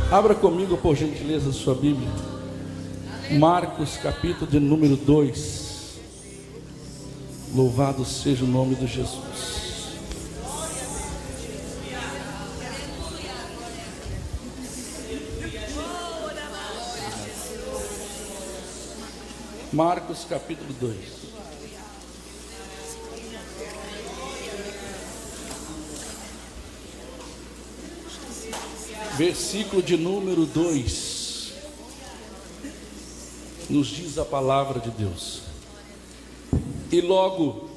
Abra comigo, por gentileza, a sua Bíblia. Marcos, capítulo de número 2. Louvado seja o nome de Jesus. Marcos, capítulo 2. Versículo de número 2, nos diz a palavra de Deus: e logo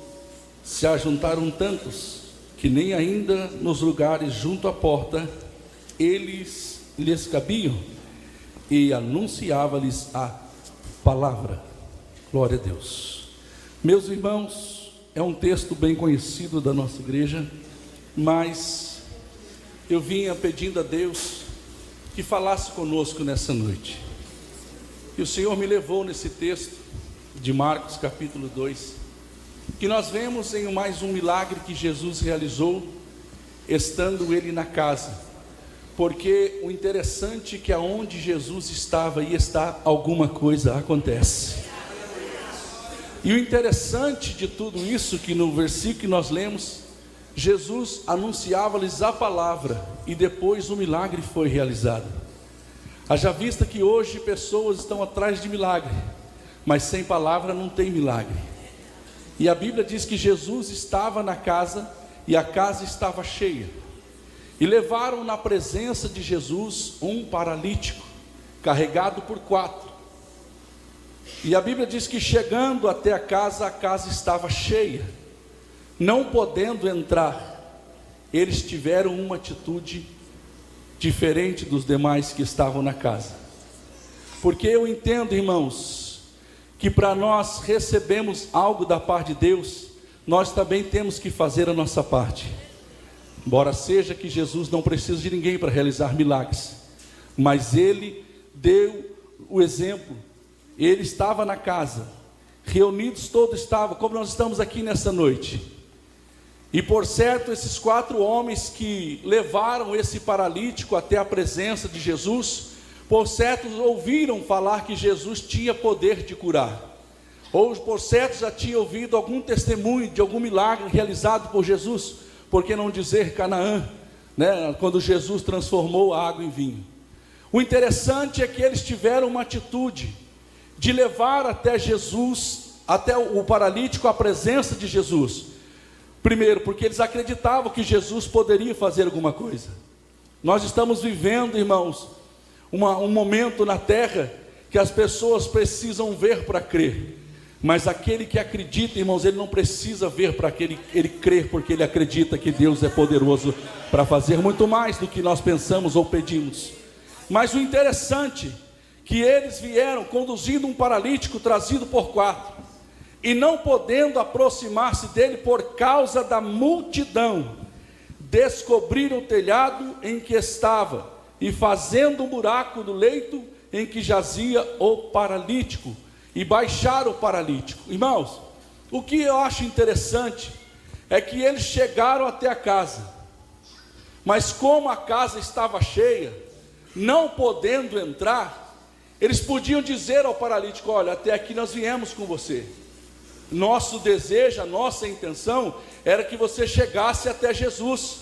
se ajuntaram tantos, que nem ainda nos lugares junto à porta eles lhes cabiam, e anunciava-lhes a palavra. Glória a Deus. Meus irmãos, é um texto bem conhecido da nossa igreja, mas eu vinha pedindo a Deus que falasse conosco nessa noite. E o Senhor me levou nesse texto de Marcos capítulo 2, que nós vemos em mais um milagre que Jesus realizou, estando ele na casa. Porque o interessante é que aonde Jesus estava e está, alguma coisa acontece. E o interessante de tudo isso, que no versículo que nós lemos, Jesus anunciava-lhes a palavra, e depois o milagre foi realizado. Haja vista que hoje pessoas estão atrás de milagre, mas sem palavra não tem milagre. E a Bíblia diz que Jesus estava na casa, e a casa estava cheia, e levaram na presença de Jesus um paralítico, carregado por 4. E a Bíblia diz que chegando até a casa estava cheia. Não podendo entrar, eles tiveram uma atitude diferente dos demais que estavam na casa. Porque eu entendo, irmãos, que para nós recebermos algo da parte de Deus, nós também temos que fazer a nossa parte. Embora seja que Jesus não precisa de ninguém para realizar milagres, mas Ele deu o exemplo. Ele estava na casa, reunidos todos estavam, como nós estamos aqui nessa noite. E por certo, esses 4 homens que levaram esse paralítico até a presença de Jesus, por certo ouviram falar que Jesus tinha poder de curar, ou por certo já tinham ouvido algum testemunho de algum milagre realizado por Jesus, por que não dizer Canaã, né? Quando Jesus transformou a água em vinho. O interessante é que eles tiveram uma atitude de levar até Jesus, até o paralítico à presença de Jesus. Primeiro, porque eles acreditavam que Jesus poderia fazer alguma coisa. Nós estamos vivendo, irmãos, um momento na terra que as pessoas precisam ver para crer. Mas aquele que acredita, irmãos, ele não precisa ver para que ele crer, porque ele acredita que Deus é poderoso para fazer muito mais do que nós pensamos ou pedimos. Mas o interessante, que eles vieram conduzindo um paralítico trazido por 4. E não podendo aproximar-se dele por causa da multidão, descobriram o telhado em que estava, e fazendo um buraco no leito em que jazia o paralítico, e baixaram o paralítico. Irmãos, o que eu acho interessante é que eles chegaram até a casa, mas como a casa estava cheia, não podendo entrar, eles podiam dizer ao paralítico: olha, até aqui nós viemos com você. Nosso desejo, a nossa intenção era que você chegasse até Jesus,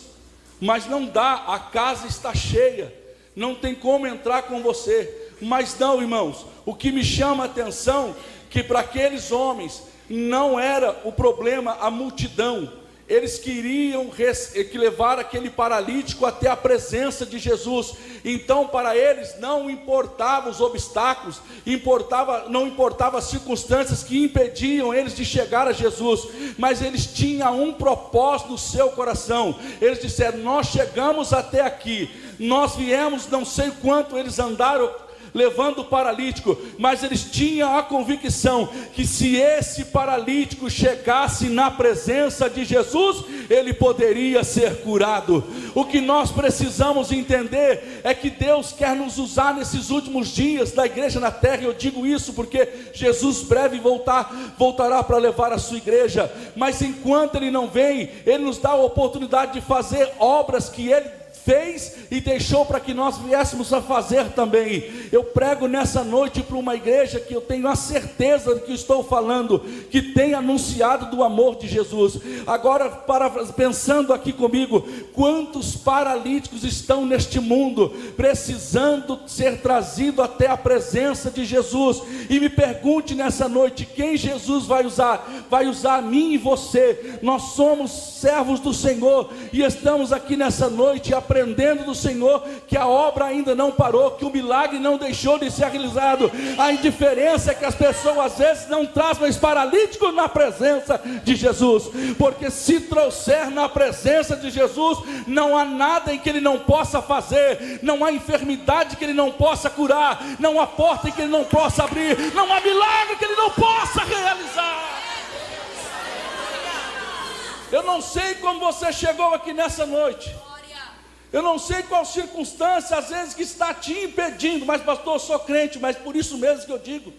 mas não dá, a casa está cheia, não tem como entrar com você. Mas não, irmãos, o que me chama a atenção, que para aqueles homens não era o problema a multidão. Eles queriam levar aquele paralítico até a presença de Jesus. Então para eles não importavam os obstáculos, não importava as circunstâncias que impediam eles de chegar a Jesus, mas eles tinham um propósito no seu coração. Eles disseram: nós chegamos até aqui, nós viemos, não sei quanto eles andaram levando o paralítico, mas eles tinham a convicção que se esse paralítico chegasse na presença de Jesus, ele poderia ser curado. O que nós precisamos entender é que Deus quer nos usar nesses últimos dias da igreja na terra. Eu digo isso porque Jesus breve voltará para levar a sua igreja, mas enquanto Ele não vem, Ele nos dá a oportunidade de fazer obras que Ele fez e deixou para que nós viéssemos a fazer também. Eu prego nessa noite para uma igreja que eu tenho a certeza do que estou falando, que tem anunciado do amor de Jesus. Agora, pensando aqui comigo, quantos paralíticos estão neste mundo, precisando ser trazido até a presença de Jesus? E me pergunte nessa noite, quem Jesus vai usar? Vai usar a mim e você. Nós somos servos do Senhor, e estamos aqui nessa noite aprendendo do Senhor que a obra ainda não parou, que o milagre não deixou de ser realizado. A indiferença é que as pessoas às vezes não trazem esse paralítico na presença de Jesus, porque se trouxer na presença de Jesus, não há nada em que Ele não possa fazer, não há enfermidade que Ele não possa curar, não há porta em que Ele não possa abrir, não há milagre que Ele não possa realizar. Eu não sei como você chegou aqui nessa noite, eu não sei qual circunstância às vezes que está te impedindo, mas pastor, eu sou crente, mas por isso mesmo que eu digo,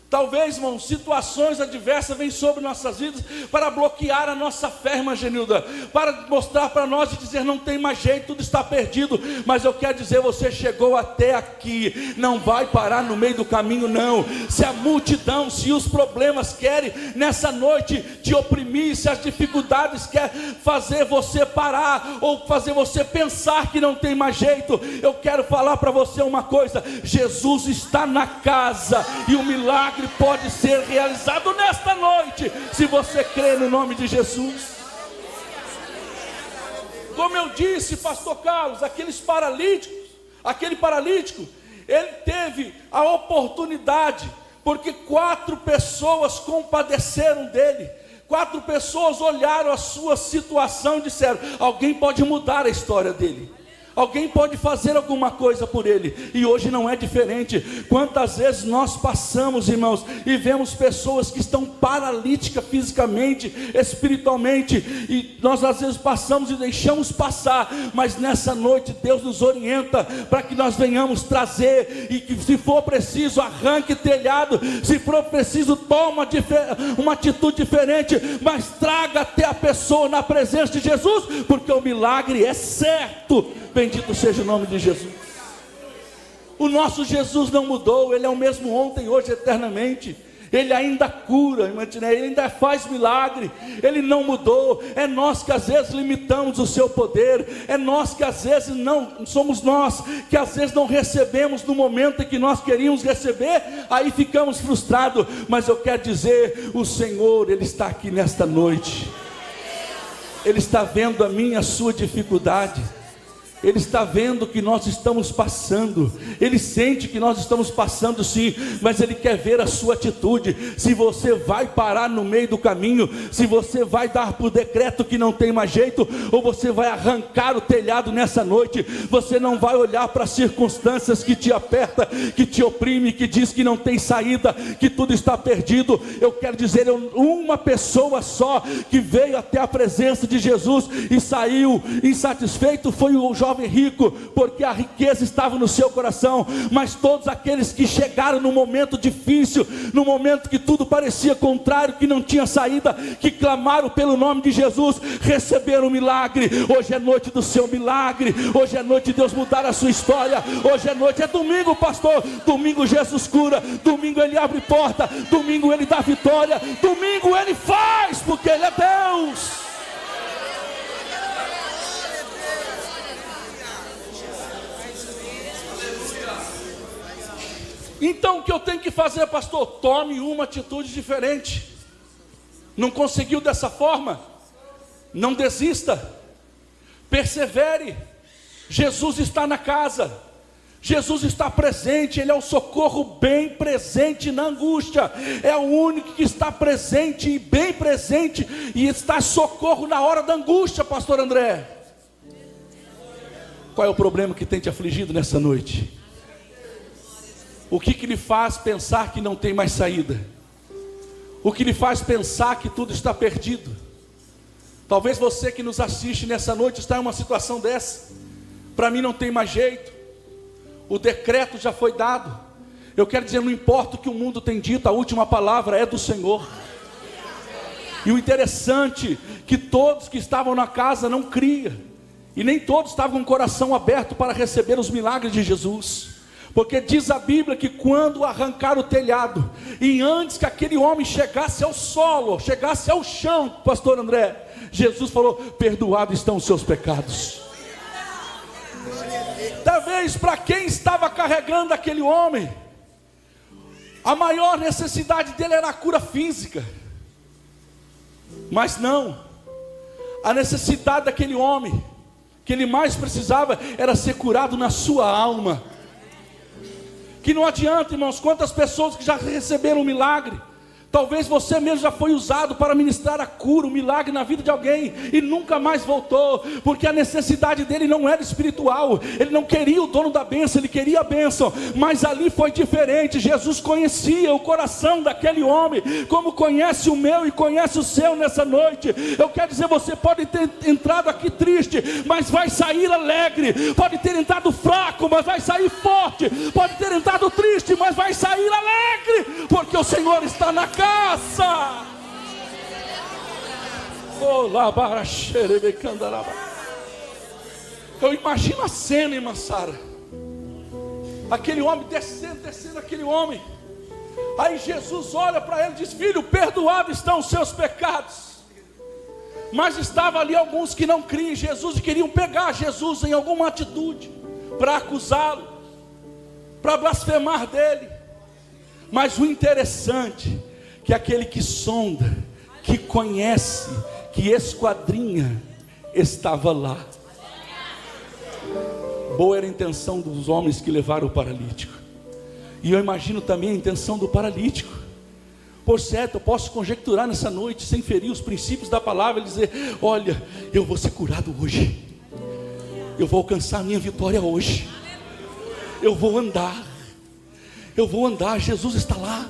talvez, irmão, situações adversas vêm sobre nossas vidas para bloquear a nossa fé, irmã Genilda, para mostrar para nós e dizer, não tem mais jeito, tudo está perdido. Mas eu quero dizer, você chegou até aqui, não vai parar no meio do caminho não. Se a multidão, se os problemas querem nessa noite te oprimir, se as dificuldades querem fazer você parar, ou fazer você pensar que não tem mais jeito, eu quero falar para você uma coisa: Jesus está na casa, e o milagre pode ser realizado nesta noite, se você crê no nome de Jesus. Como eu disse, pastor Carlos, aquele paralítico, ele teve a oportunidade, porque 4 pessoas compadeceram dele, 4 pessoas olharam a sua situação e disseram, alguém pode mudar a história dele, alguém pode fazer alguma coisa por ele. E hoje não é diferente. Quantas vezes nós passamos, irmãos, e vemos pessoas que estão paralíticas fisicamente, espiritualmente, e nós às vezes passamos e deixamos passar, mas nessa noite Deus nos orienta para que nós venhamos trazer, e que se for preciso arranque telhado, se for preciso toma uma atitude diferente, mas traga até a pessoa na presença de Jesus, porque o milagre é certo. Bendito seja o nome de Jesus. O nosso Jesus não mudou, Ele é o mesmo ontem, hoje, eternamente. Ele ainda cura, Ele ainda faz milagre, Ele não mudou. É nós que às vezes limitamos o seu poder, é nós que às vezes somos nós que às vezes não recebemos no momento em que nós queríamos receber, aí ficamos frustrados. Mas eu quero dizer, o Senhor, Ele está aqui nesta noite, Ele está vendo a minha e a sua dificuldade, Ele está vendo o que nós estamos passando, Ele sente que nós estamos passando sim, mas Ele quer ver a sua atitude, se você vai parar no meio do caminho, se você vai dar por decreto que não tem mais jeito, ou você vai arrancar o telhado nessa noite. Você não vai olhar para as circunstâncias que te aperta, que te oprime, que diz que não tem saída, que tudo está perdido. Eu quero dizer, uma pessoa só que veio até a presença de Jesus e saiu insatisfeito foi o jovem rico, porque a riqueza estava no seu coração. Mas todos aqueles que chegaram no momento difícil, no momento que tudo parecia contrário, que não tinha saída, que clamaram pelo nome de Jesus, receberam o milagre. Hoje é noite do seu milagre, hoje é noite de Deus mudar a sua história, hoje é noite, é domingo, pastor, domingo Jesus cura, domingo Ele abre porta, domingo Ele dá vitória, domingo Ele faz, porque Ele é Deus. Então o que eu tenho que fazer, pastor? Tome uma atitude diferente. Não conseguiu dessa forma? Não desista, persevere. Jesus está na casa, Jesus está presente, Ele é o socorro bem presente na angústia, é o único que está presente e bem presente, e está socorro na hora da angústia, pastor André. Qual é o problema que tem te afligido nessa noite? O que lhe faz pensar que não tem mais saída? O que lhe faz pensar que tudo está perdido? Talvez você que nos assiste nessa noite está em uma situação dessa. Para mim não tem mais jeito, o decreto já foi dado. Eu quero dizer, não importa o que o mundo tem dito, a última palavra é do Senhor. E o interessante, que todos que estavam na casa não criam, E nem todos estavam com o coração aberto para receber os milagres de Jesus. Porque diz a Bíblia que quando arrancaram o telhado, e antes que aquele homem chegasse ao solo, chegasse ao chão, pastor André, Jesus falou: perdoados estão os seus pecados. Talvez para quem estava carregando aquele homem, a maior necessidade dele era a cura física. Mas não, a necessidade daquele homem, que ele mais precisava, era ser curado na sua alma. Que não adianta, irmãos, quantas pessoas que já receberam um milagre, talvez você mesmo já foi usado para ministrar a cura, o milagre na vida de alguém, e nunca mais voltou, porque a necessidade dele não era espiritual, ele não queria o dono da bênção, ele queria a bênção, mas ali foi diferente. Jesus conhecia o coração daquele homem, como conhece o meu e conhece o seu nessa noite. Eu quero dizer, você pode ter entrado aqui triste, mas vai sair alegre, pode ter entrado fraco, mas vai sair forte, pode ter entrado triste, mas vai sair alegre, porque o Senhor está na casa. Eu imagino a cena, irmã Sara, aquele homem descendo aquele homem. Aí Jesus olha para ele e diz: filho, perdoados estão os seus pecados. Mas estava ali alguns que não criam em Jesus e queriam pegar Jesus em alguma atitude para acusá-lo, para blasfemar dele. Mas o interessante, que aquele que sonda, que conhece, que esquadrinha, estava lá. Boa era a intenção dos homens que levaram o paralítico, e eu imagino também a intenção do paralítico. Por certo, eu posso conjecturar nessa noite, sem ferir os princípios da palavra, e dizer: olha, eu vou ser curado hoje, eu vou alcançar a minha vitória hoje, eu vou andar, Jesus está lá,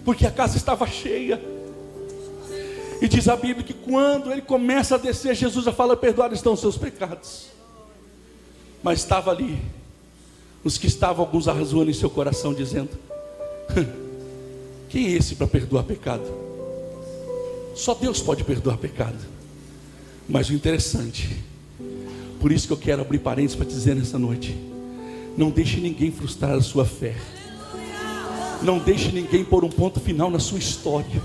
porque a casa estava cheia. E diz a Bíblia que quando ele começa a descer, Jesus já fala: perdoados estão os seus pecados. Mas estava ali os que estavam, alguns arrazoando em seu coração, dizendo: quem é esse para perdoar pecado? Só Deus pode perdoar pecado. Mas o interessante, por isso que eu quero abrir parênteses para te dizer nessa noite: não deixe ninguém frustrar a sua fé. Não deixe ninguém pôr um ponto final na sua história.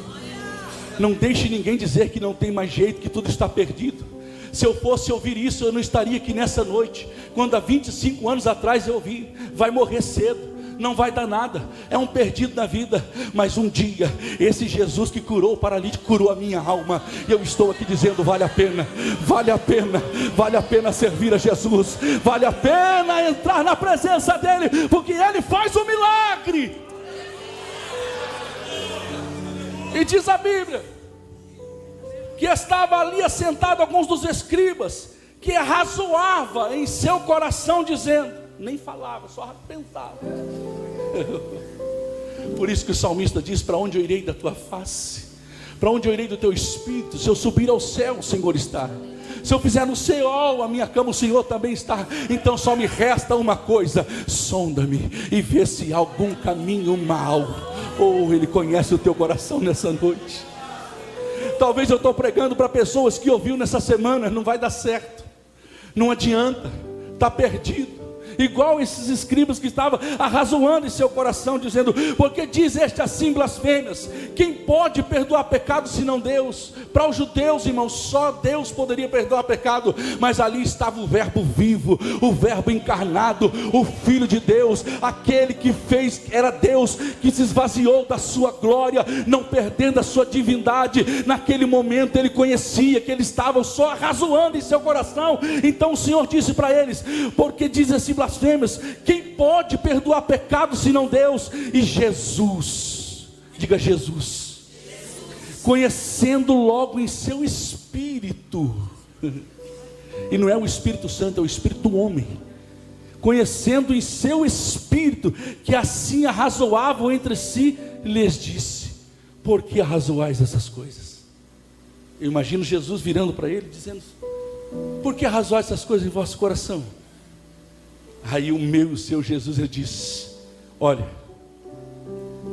Não deixe ninguém dizer que não tem mais jeito, que tudo está perdido. Se eu fosse ouvir isso, eu não estaria aqui nessa noite. Quando há 25 anos atrás eu ouvi: vai morrer cedo, não vai dar nada, é um perdido na vida. Mas um dia, esse Jesus que curou o paralítico, curou a minha alma. E eu estou aqui dizendo: vale a pena, vale a pena, vale a pena servir a Jesus, vale a pena entrar na presença dEle, porque Ele faz o milagre. E diz a Bíblia que estava ali assentado alguns dos escribas, que arrazoava em seu coração, dizendo, nem falava, só pensava. Por isso que o salmista diz: para onde eu irei da tua face? Para onde eu irei do teu espírito? Se eu subir ao céu, o Senhor está. Se eu fizer no Seol a minha cama, o Senhor também está. Então só me resta uma coisa: sonda-me e vê se há algum caminho mau. Oh, Ele conhece o teu coração nessa noite. Talvez eu estou pregando para pessoas que ouviu nessa semana: não vai dar certo, não adianta, está perdido. Igual esses escribas que estavam arrazoando em seu coração, dizendo: porque diz este assim blasfêmias? Quem pode perdoar pecado senão Deus? Para os judeus, irmãos, só Deus poderia perdoar pecado. Mas ali estava o verbo vivo, o verbo encarnado, o Filho de Deus, aquele que fez, era Deus, que se esvaziou da sua glória, não perdendo a sua divindade. Naquele momento ele conhecia que eles estavam só arrazoando em seu coração. Então o Senhor disse para eles: porque diz assim blasfêmias? Quem pode perdoar pecado senão Deus? E Jesus, diga Jesus, conhecendo logo em seu espírito, e não é o Espírito Santo, é o Espírito do homem, conhecendo em seu espírito que assim arrazoavam entre si, lhes disse: por que arrazoais essas coisas? Eu imagino Jesus virando para ele, dizendo: por que arrazoais essas coisas em vosso coração? Aí o meu e o seu Jesus, ele diz: olha,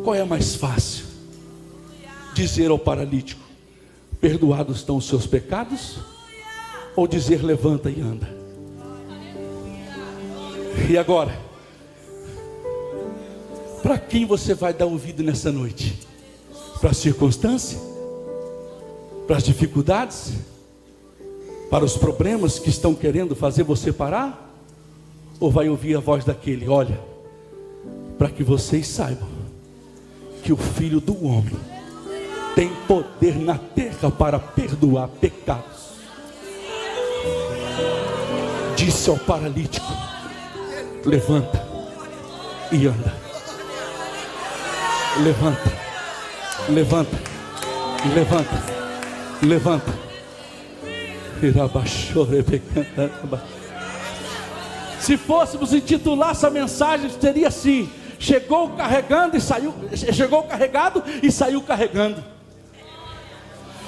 qual é mais fácil? Dizer ao paralítico: perdoados estão os seus pecados? Ou dizer: levanta e anda? E agora, para quem você vai dar ouvido nessa noite? Para a circunstância? Para as dificuldades? Para os problemas que estão querendo fazer você parar? Ou vai ouvir a voz daquele: olha, para que vocês saibam que o Filho do Homem tem poder na terra para perdoar pecados. Disse ao paralítico: levanta e anda. Levanta, levanta, levanta, levanta. Se fôssemos intitular essa mensagem, seria assim: chegou carregando e saiu, chegou carregado e saiu carregando.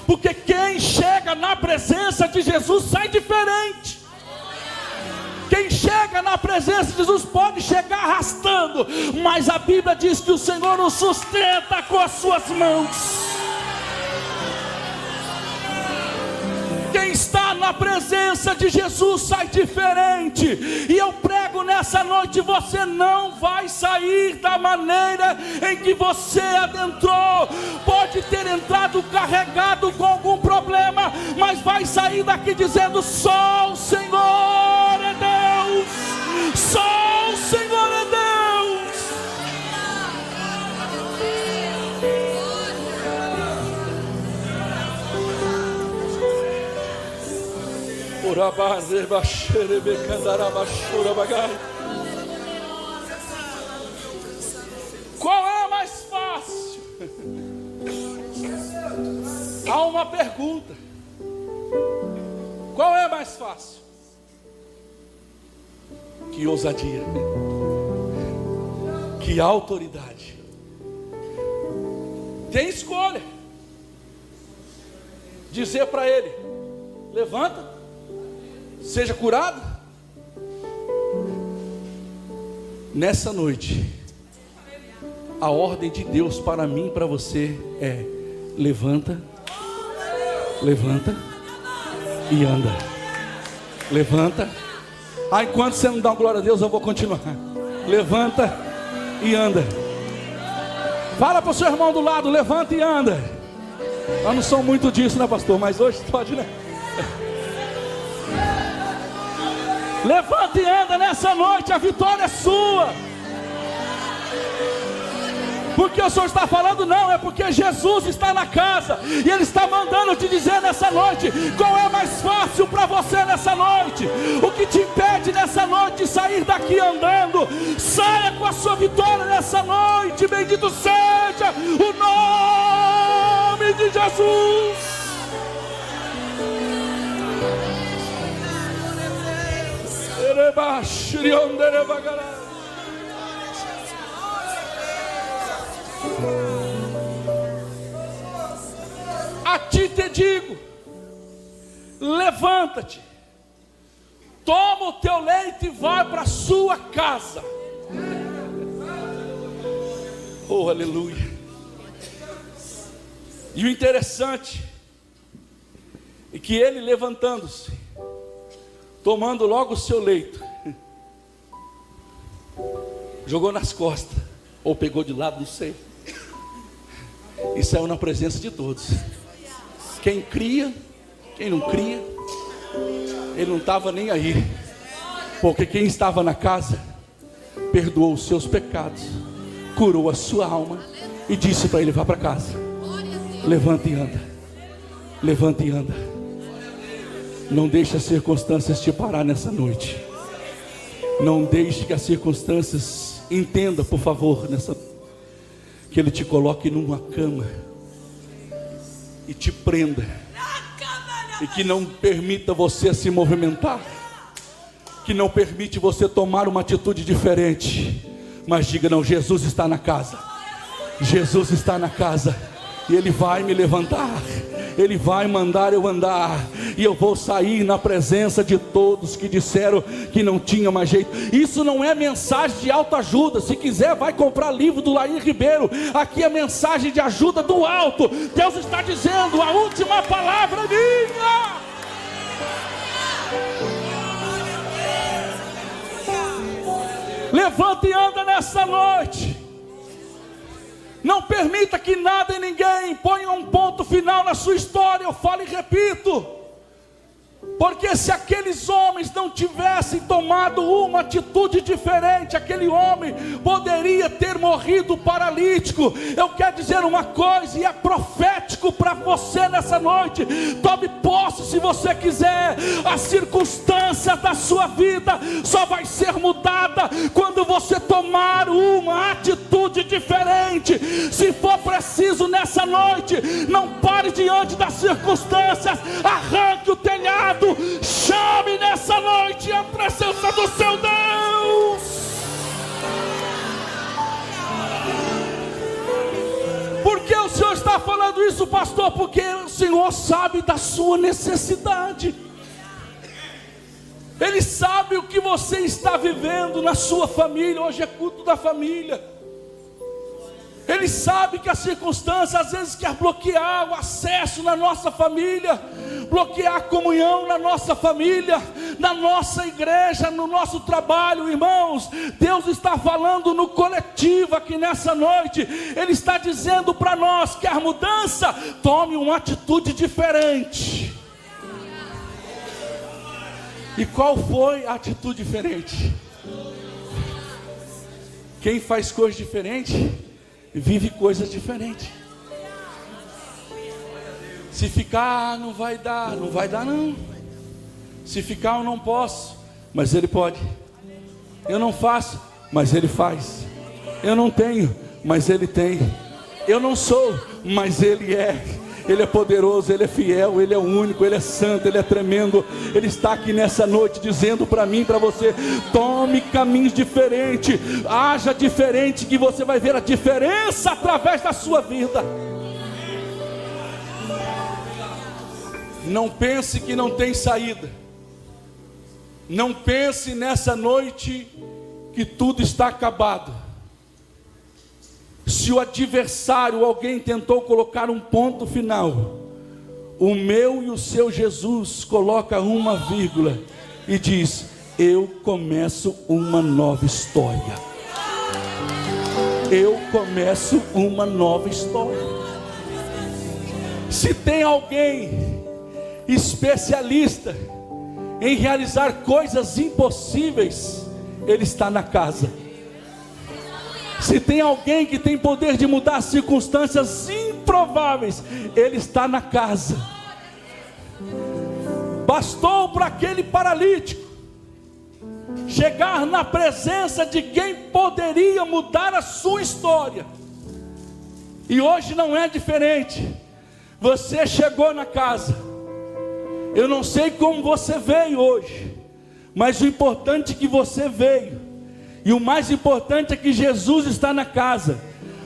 Porque quem chega na presença de Jesus sai diferente. Quem chega na presença de Jesus pode chegar arrastando, mas a Bíblia diz que o Senhor o sustenta com as suas mãos. Quem está na presença de Jesus sai diferente. E eu prego nessa noite: você não vai sair da maneira em que você adentrou. Pode ter entrado carregado com algum problema, mas vai sair daqui dizendo: só o Senhor é Deus, só o Senhor é Deus. Qual é mais fácil? Há uma pergunta: qual é mais fácil? Que ousadia, que autoridade. Tem escolha: dizer para ele: levanta, seja curado. Nessa noite, a ordem de Deus para mim e para você é: levanta, levanta e anda. Levanta. Enquanto você não dá uma glória a Deus, eu vou continuar. Levanta e anda. Fala para o seu irmão do lado: levanta e anda. Eu não sou muito disso, né, pastor? Mas hoje pode, né? Levanta e anda nessa noite, a vitória é sua. Porque o Senhor está falando? Não, é porque Jesus está na casa e Ele está mandando te dizer nessa noite: qual é mais fácil para você nessa noite? O que te impede nessa noite de sair daqui andando? Saia com a sua vitória nessa noite. Bendito seja o nome de Jesus. A ti te digo: levanta-te, toma o teu leito e vai para a sua casa. Oh, aleluia. E o interessante é que ele, levantando-se, tomando logo o seu leito, jogou nas costas, ou pegou de lado, não sei, e saiu na presença de todos. Quem cria, quem não cria, ele não estava nem aí, porque quem estava na casa perdoou os seus pecados, curou a sua alma e disse para ele: vá para casa, levanta e anda, levanta e anda. Não deixe as circunstâncias te parar nessa noite. Não deixe que as circunstâncias, entenda por favor, que Ele te coloque numa cama e te prenda, e que não permita você se movimentar, que não permite você tomar uma atitude diferente. Mas diga: não, Jesus está na casa, Jesus está na casa, e Ele vai me levantar, Ele vai mandar eu andar, e eu vou sair na presença de todos que disseram que não tinha mais jeito. Isso não é mensagem de autoajuda. Se quiser, vai comprar livro do Laí Ribeiro. Aqui é mensagem de ajuda do alto. Deus está dizendo: a última palavra é minha. Levanta e anda nessa noite. Não permita que nada e ninguém ponha um ponto final na sua história. Eu falo e repito, porque se aqueles homens não tivessem tomado uma atitude diferente, aquele homem poderia ter morrido paralítico. Eu quero dizer uma coisa, e é profético para você nessa noite. Tome posse se você quiser. As circunstâncias da sua vida só vai ser mudada quando você tomar uma atitude diferente. Se for preciso nessa noite, não pare diante das circunstâncias, arranque o telhado, chame nessa noite a presença do seu Deus. Por que o Senhor está falando isso, pastor? Porque o Senhor sabe da sua necessidade. Ele sabe o que você está vivendo na sua família. Hoje é culto da família. Ele sabe que a circunstância às vezes quer bloquear o acesso na nossa família, bloquear a comunhão na nossa família, na nossa igreja, no nosso trabalho. Irmãos, Deus está falando no coletivo aqui nessa noite. Ele está dizendo para nós: quer mudança? Tome uma atitude diferente. E qual foi a atitude diferente? Quem faz coisas diferentes vive coisas diferentes. Se ficar, não vai dar não. Se ficar, eu não posso, mas Ele pode. Eu não faço, mas Ele faz. Eu não tenho, mas Ele tem. Eu não sou, mas Ele é. Ele é poderoso, Ele é fiel, Ele é único, Ele é santo, Ele é tremendo. Ele está aqui nessa noite dizendo para mim, para você: tome caminhos diferentes, haja diferente, que você vai ver a diferença através da sua vida. Não pense que não tem saída. Não pense nessa noite que tudo está acabado. Se o adversário, alguém tentou colocar um ponto final, o meu e o seu Jesus coloca uma vírgula e diz: eu começo uma nova história. Eu começo uma nova história. Se tem alguém especialista em realizar coisas impossíveis, ele está na casa. Se tem alguém que tem poder de mudar circunstâncias improváveis, ele está na casa. Bastou para aquele paralítico chegar na presença de quem poderia mudar a sua história. E hoje não é diferente. Você chegou na casa. Eu não sei como você veio hoje, mas o importante é que você veio. E o mais importante é que Jesus está na casa.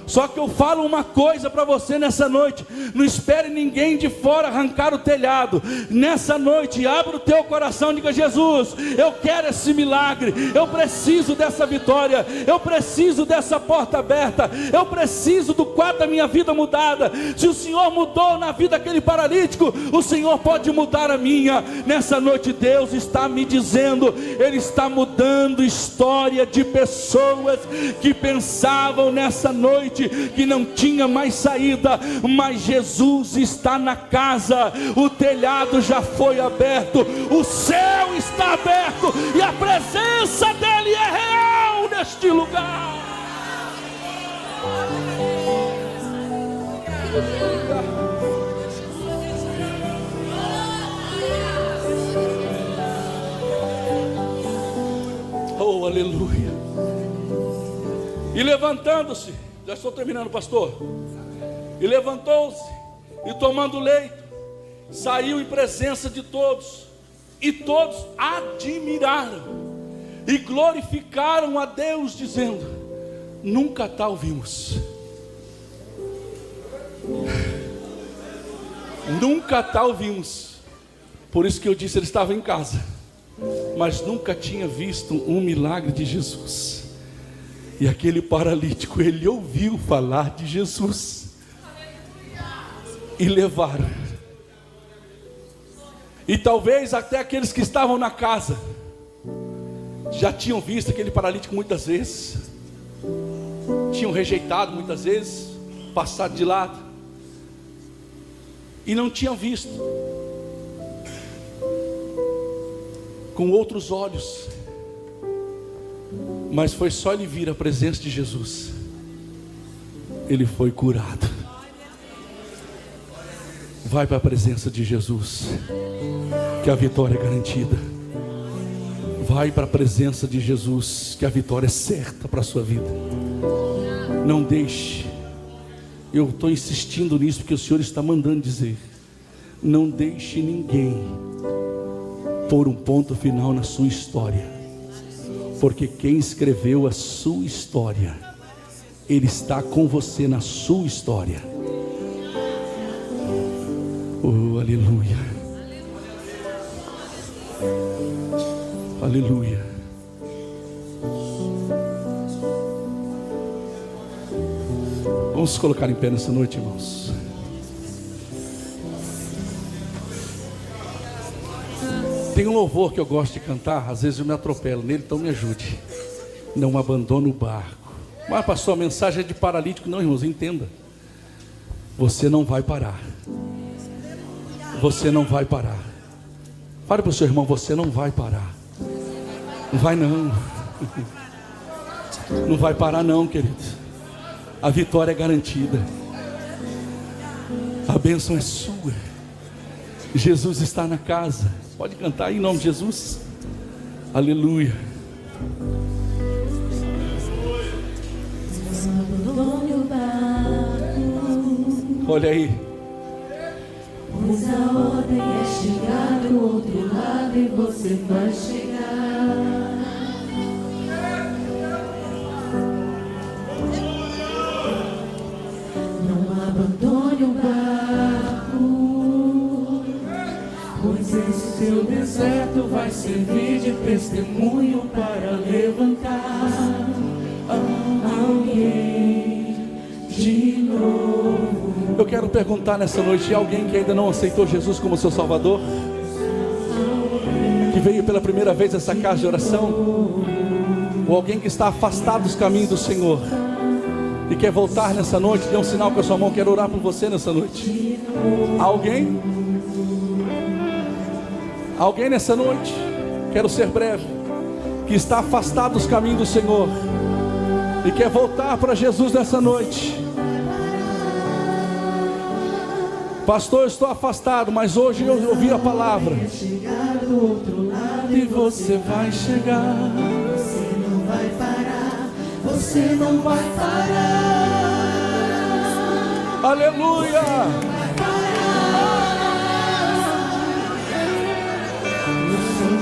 Só que eu falo uma coisa para você nessa noite: não espere ninguém de fora arrancar o telhado. Nessa noite, abra o teu coração e diga: Jesus, eu quero esse milagre, eu preciso dessa vitória, eu preciso dessa porta aberta, eu preciso do quadro da minha vida mudada. Se o Senhor mudou na vida daquele paralítico, o Senhor pode mudar a minha. Nessa noite Deus está me dizendo, Ele está mudando história de pessoas que pensavam nessa noite que não tinha mais saída, mas Jesus está na casa. O telhado já foi aberto, o céu está aberto e a presença dele é real neste lugar. Oh, aleluia. E levantando-se, já estou terminando, pastor. E levantou-se, e tomando leito, saiu em presença de todos. E todos admiraram e glorificaram a Deus, dizendo: nunca tal vimos. Nunca tal vimos. Por isso que eu disse, ele estava em casa, mas nunca tinha visto um milagre de Jesus. E aquele paralítico, ele ouviu falar de Jesus. E levaram. E talvez até aqueles que estavam na casa já tinham visto aquele paralítico muitas vezes, tinham rejeitado muitas vezes, passado de lado, e não tinham visto com outros olhos, mas foi só ele vir à presença de Jesus, ele foi curado. Vai para a presença de Jesus, que a vitória é garantida. Vai para a presença de Jesus, que a vitória é certa para a sua vida. Não deixe, eu estou insistindo nisso porque o Senhor está mandando dizer, não deixe ninguém pôr um ponto final na sua história, porque quem escreveu a sua história, Ele está com você na sua história. Oh, aleluia, aleluia. Vamos se colocar em pé nessa noite, irmãos. Tem um louvor que eu gosto de cantar, às vezes eu me atropelo nele, então me ajude. Não abandone o barco. Mas pastor, a mensagem é de paralítico. Não, irmãos, entenda. Você não vai parar. Você não vai parar. Fale para o seu irmão, você não vai parar. Não vai não. Não vai parar não, querido. A vitória é garantida. A bênção é sua. Jesus está na casa. Pode cantar aí em nome de Jesus. Aleluia. Olha aí. Pois a ordem é chegar do outro lado e você vai chegar. Não abandone o barco, pois esse seu deserto vai servir de testemunho para levantar alguém de novo. Eu quero perguntar nessa noite, alguém que ainda não aceitou Jesus como seu Salvador, que veio pela primeira vez a essa casa de oração, ou alguém que está afastado dos caminhos do Senhor e quer voltar nessa noite, dê um sinal com a sua mão, quero orar por você nessa noite. Alguém? Alguém nessa noite, quero ser breve, que está afastado dos caminhos do Senhor e quer voltar para Jesus nessa noite. Pastor, eu estou afastado, mas hoje eu ouvi a palavra. E você vai chegar. Você não vai parar. Você não vai parar. Aleluia.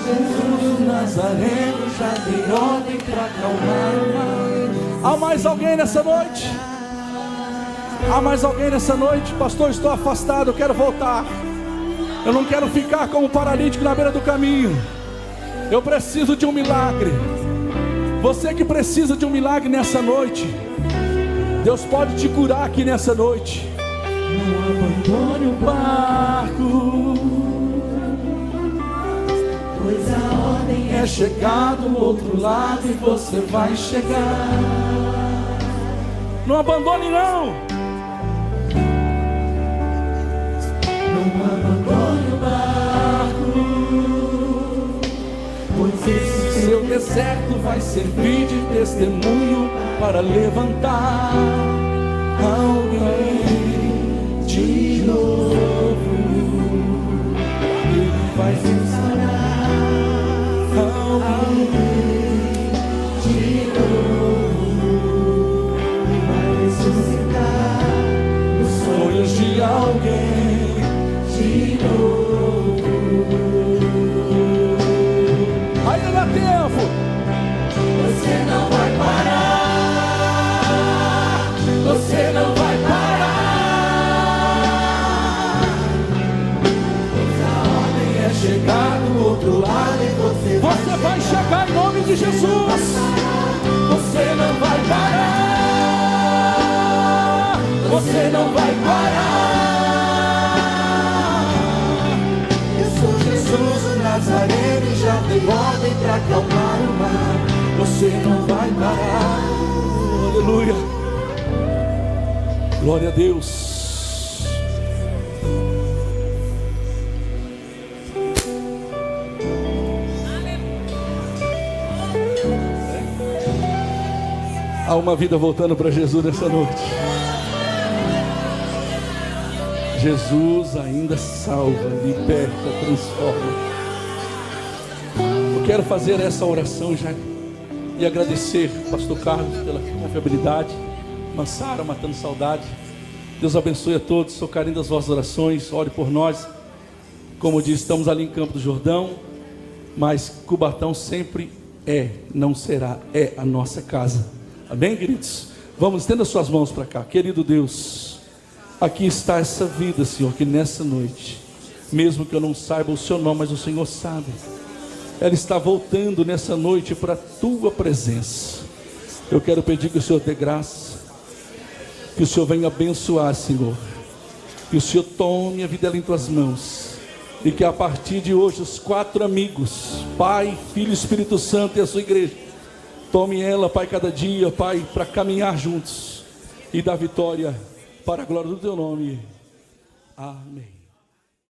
Jesus Nazareno já deu ordem para acalmar o mar. Há mais alguém nessa noite? Há mais alguém nessa noite? Pastor, estou afastado, eu quero voltar. Eu não quero ficar como paralítico na beira do caminho. Eu preciso de um milagre. Você que precisa de um milagre nessa noite, Deus pode te curar aqui nessa noite. Não abandone o barco, pois a ordem É chegar do outro lado e você vai chegar. Não abandone não. Não abandone o barco, pois esse Seu deserto vai servir de testemunho para levantar alguém de novo. Ele vai restaurar alguém de novo vai ressuscitar os sonhos de alguém. de novo. Ainda dá tempo. Você não vai parar. Você não vai parar. Pois a ordem é chegar do outro lado e você vai chegar em nome de Jesus. Você não vai parar. Você não vai parar. Eu sou Jesus o Nazareno e já dei ordem para acalmar o mar. não vai parar. Aleluia. Glória a Deus. Há uma vida voltando para Jesus nessa noite. Jesus ainda salva, liberta, transforma. Eu quero fazer essa oração já e agradecer pastor Carlos pela confiabilidade. Mansara, matando saudade. Deus abençoe a todos. Sou carinho das vossas orações. Ore por nós. Como disse, estamos ali em Campo do Jordão, mas Cubatão sempre não será, é a nossa casa. Amém, queridos? Vamos, estenda suas mãos para cá. Querido Deus, aqui está essa vida, Senhor, que nessa noite, mesmo que eu não saiba o seu nome, mas o Senhor sabe, ela está voltando nessa noite para a tua presença. Eu quero pedir que o Senhor dê graça, que o Senhor venha abençoar, Senhor, que o Senhor tome a vida dela em tuas mãos, e que a partir de hoje os 4 amigos, Pai, Filho e Espírito Santo e a sua igreja, tome ela, Pai, cada dia, Pai, para caminhar juntos e dar vitória para a glória do teu nome. Amém.